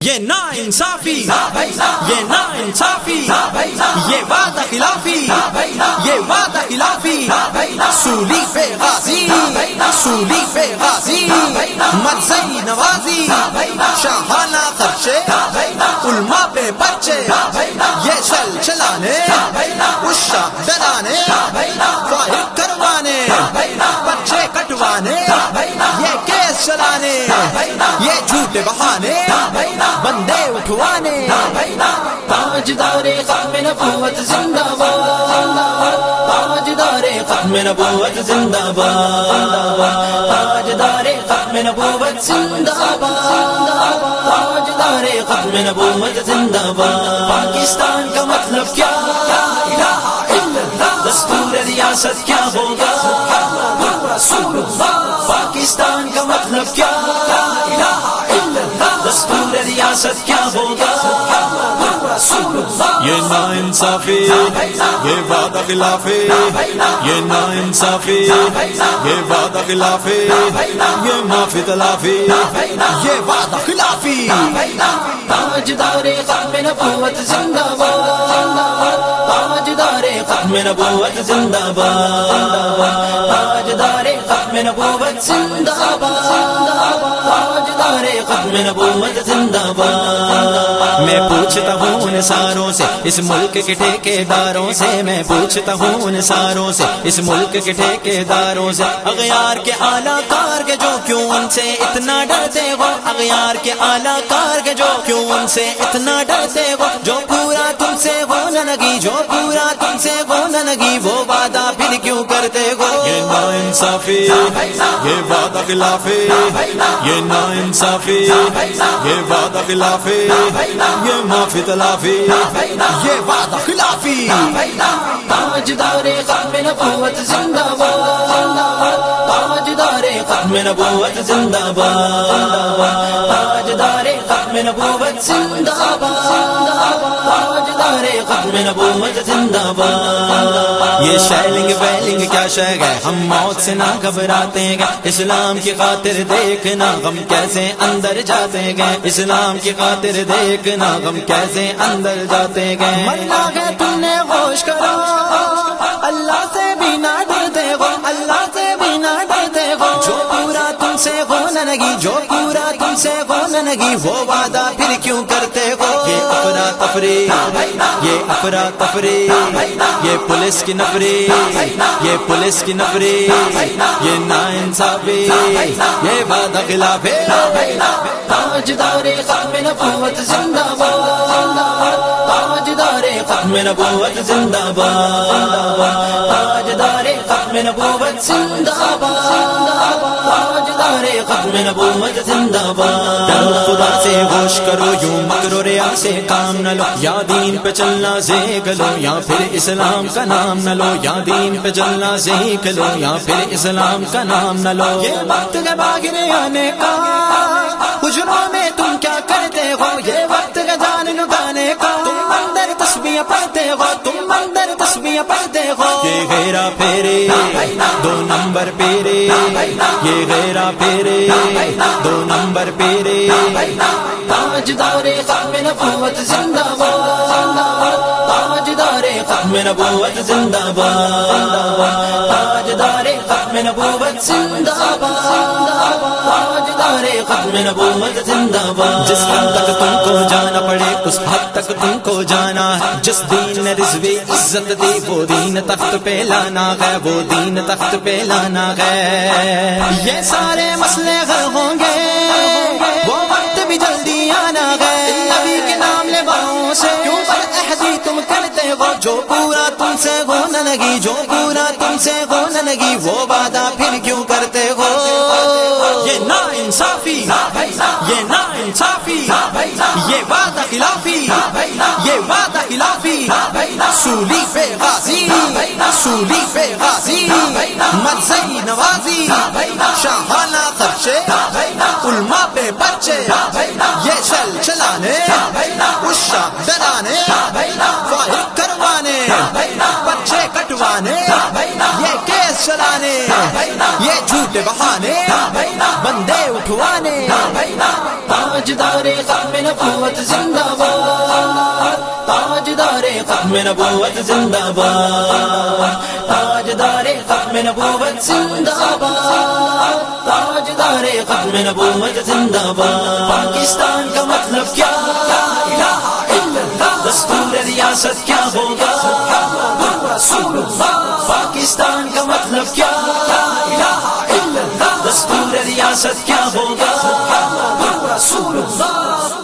یہ نا انصافی، یہ نا انصافی، یہ وعدہ خلافی، یہ وعدہ خلافی، سولی پہ غازی، سولی پہ غازی، مرزئی نوازی، شاہانہ خرچے، علماء پہ بچے، یہ چل چلانے، عشا ڈرانے، فائق کروانے، بچے کٹوانے، یہ کیس چلانے، یہ جھوٹے بہانے، بندے اٹھوانے۔ تاجدار ختم نبوت زندہ باد، تاجدار ختم نبوت زندہ باد، تاجدار ختم نبوت زندہ باد، تاجدار ختم نبوت زندہ باد۔ پاکستان کا مطلب کیا؟ دستور ریاست کیا ہوگا؟ رسول اللہ۔ پاکستان کا مطلب کیا؟ دستور ریاست کیا ہوگا؟ رسول اللہ۔ یہ نا انصافی، یہ وعدہ خلافی، یہ نا انصافی، یہ وعدہ خلافی، یہ معافی تلافی، یہ وعدہ خلافی۔ تاجدار ختم نبوت زندہ باد، تاجدار ختم نبوت زندہ باد، تاجدار ختم نبوت زندہ باد، تاجدار ختم نبوت زندہ باد۔ میں پوچھتا ہوں ان ساروں سے، اس ملک کے ٹھیکے داروں سے، میں پوچھتا ہوں ان ساروں سے، اس ملک کے ٹھیکے داروں سے، اغیار کے اعلیٰ کار کے جو کیوں ان سے اتنا ڈرتے ہو، اغیار کے اعلیٰ کار کے جو کیوں ان سے اتنا ڈرتے ہو، جو پورا تم سے ہو نہ لگی، جو پورا تم سے ہو نہ لگی، وہ وعدہ پھر کیوں کرتے ہو؟ یہ نا انصافی، یہ وعدہ خلافی، یہ نا انصافی، یہ وعدہ خلافی، یہ معافی تلافی، یہ وعدہ خلافی۔ تاجدار ختم نبوت زندہ باد، تاجدار ختم نبوت زندہ باد، تاجدار ختم نبوت زندہ باد، تاجدار ختم نبوت زندہ باد۔ یہ شیلنگ ویلنگ کیا شے ہے، ہم موت سے نہ گھبراتے گے، اسلام کی خاطر دیکھنا غم کیسے اندر جاتے گئے، اسلام کی خاطر دیکھنا غم کیسے اندر جاتے گئے۔ مرنا ہے تم نے ہوش کرو، اللہ سے بھی نہ ڈرتے ہو، اللہ سے بھی نہ ڈرتے ہو، جو پورا تم سے ہو نہ لگی، جو پورا تم سے ہو نہ لگی، وہ وعدہ پھر کیوں کرتے ہو؟ یہ افراتفری، یہ افراتفری، یہ پولیس کی نفری، یہ پولیس کی نفری، یہ ناانصافی، یہ وعدہ خلافی۔ تاجدار ختم نبوت زندہ باد، تاجدار ختم نبوت زندہ باد، تاجدار ختم نبوت زندہ باد، تاجدار ختم نبوت زندہ باد۔ ڈرو خدا سے ہوش کرو، یوں مکر و ریا سے کام نہ لو، یا دین پہ چلنا سیکھ لو یا پھر اسلام کا نام نہ لو، یا دین پہ چلنا سیکھ لو یا پھر اسلام کا نام نہ لو۔ یہ وقت ہے بھاگنے آنے کا، حجروں میں تم کیا کرتے ہو، یہ وقت ہے جان لگانے کا، تم اندر تسبیح پڑھتے ہو، تم اندر تسبیح پڑھتے ہو۔ یہ غیرہ پھیرے دو نمبر پیرے، یہ غیرہ پھیرے دو نمبر پیرے۔ تاجدار ختم نبوت زندہ باد، تاجدار ختم نبوت زندہ باد، تاجدار ختم نبوت زندہ باد، تاجدار ختم نبوت زندہ باد۔ جس حد تک تم کو جانا پڑے اس حد تک تم کو جانا ہے، جس دین نے رضوی عزت دی وہ دین تخت پہ لانا ہے، وہ دین تخت پہ لانا ہے۔ یہ سارے مسئلے حل ہوں گے، وہ وقت بھی جلدی آنا ہے۔ نبی کے نام لباؤں سے کیوں پر عہدی تم کرتے ہو، جو پورا تم سے ہو نہ لگی، جو پورا تم سے ہو نہ لگی، وہ وعدہ پھر کیوں کرتے ہو؟ یہ نا انصافی، یہ نا انصافی، یہ وعدہ خلافی، یہ وعدہ خلافی، سولی پہ غازی، سولی پہ غازی، مرزئی نوازی، شاہانہ خرچے، علماء پہ بچے، یہ چل چلانے، عشا ڈرانے، فائق کروانے، بچے کٹوانے، یہ کیس چلانے، یہ جھوٹے بہانے، بندے اٹھوانے۔ تاجدار ختم نبوت زندہ باد، تاجدار ختم نبوت زندہ باد، تاجدار ختم نبوت زندہ باد، تاجدار ختم نبوت زندہ باد۔ پاکستان کا مطلب کیا؟ لا الہ الا اللہ۔ دستور ریاست کیا ہوگا؟ محمد رسول اللہ۔ پاکستان کا مطلب کیا؟ لا الہ الا اللہ۔ دستور ریاست کیا ہوگا؟ محمد رسول اللہ۔